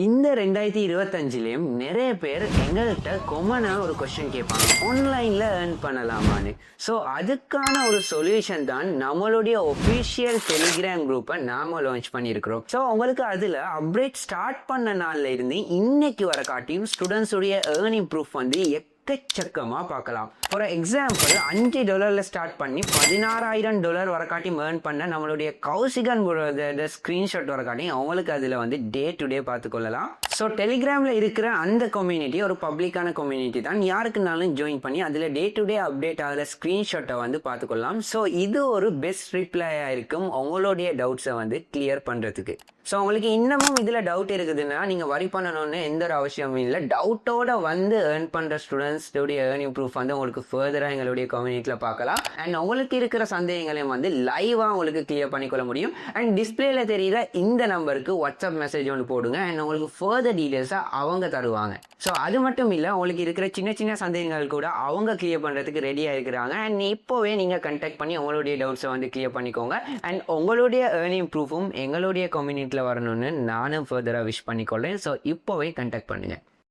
இந்த 2025லயும் நிறைய பேர் எங்கள்கிட்ட கொமனாக ஒரு கொஸ்டின் கேட்பாங்க, ஆன்லைனில் ஏர்ன் பண்ணலாமான்னு. ஸோ அதுக்கான ஒரு சொல்யூஷன் தான் நம்மளுடைய ஒஃபிஷியல் டெலிகிராம் குரூப்பை நாம் லான்ச் பண்ணியிருக்கிறோம். ஸோ உங்களுக்கு அதில் அப்டேட் ஸ்டார்ட் பண்ண நாளில் இருந்து இன்னைக்கு வர காட்டியும் ஸ்டூடெண்ட்ஸுடைய ஏர்னிங் ப்ரூஃப் வந்து எக்கச்சக்கமாக பார்க்கலாம். ஃபார் எக்ஸாம்பிள் $5 ஸ்டார்ட் பண்ணி $16,000 வரக்காட்டி ஏர்ன் பண்ண நம்மளுடைய கௌசிகன் ஸ்க்ரீன்ஷாட் வரக்காட்டி அவங்களுக்கு அதில் வந்து டே டு டே பார்த்துக்கொள்ளலாம். ஸோ டெலிகிராமில் இருக்கிற அந்த கம்யூனிட்டி ஒரு பப்ளிக்கான கம்யூனிட்டி தான், யாருக்குனாலும் ஜாயின் பண்ணி அதில் டே டு டே அப்டேட் ஆகிற ஸ்க்ரீன்ஷாட்டை வந்து பார்த்துக்கொள்ளலாம். ஸோ இது ஒரு பெஸ்ட் ரிப்ளையாக இருக்கும் உங்களுடைய டவுட்ஸை வந்து கிளியர் பண்ணுறதுக்கு. ஸோ உங்களுக்கு இன்னமும் இதில் டவுட் இருக்குதுன்னா நீங்கள் வரி பண்ணணும்னு எந்த ஒரு அவசியமும் இல்லை. டவுட்டோட வந்து ஏர்ன் பண்ணுற ஸ்டூடெண்ட்ஸோடைய ஏர்னிங் ப்ரூஃப் வந்து உங்களுக்கு ஃபர்தராக எங்களுடைய கம்யூனிட்டியில் பார்க்கலாம். அண்ட் உங்களுக்கு இருக்கிற சந்தேகங்களையும் வந்து லைவாக உங்களுக்கு கிளியர் பண்ணிக்கொள்ள முடியும். அண்ட் டிஸ்பிளேல தெரியுற இந்த நம்பருக்கு வாட்ஸ்அப் மெசேஜ் ஒன்று போடுங்க, அண்ட் உங்களுக்கு ஃபர்தர் டீட்டெயில்ஸாக அவங்க தருவாங்க. ஸோ அது மட்டும் இல்லை, உங்களுக்கு இருக்கிற சின்ன சின்ன சந்தேகங்கள் கூட அவங்க கிளியர் பண்ணுறதுக்கு ரெடியாக இருக்கிறாங்க. அண்ட் இப்போவே நீங்கள் கண்டெக்ட் பண்ணி உங்களுடைய டவுட்ஸை வந்து கிளியர் பண்ணிக்கோங்க. அண்ட் உங்களுடைய ஏர்னிங் ப்ரூஃபும் எங்களுடைய கம்யூனிட்டியில் வரணும்னு நானும் ஃபர்தராக விஷ் பண்ணிக்கொள்ளேன். ஸோ இப்போவே கண்டெக்ட் பண்ணுங்கள்.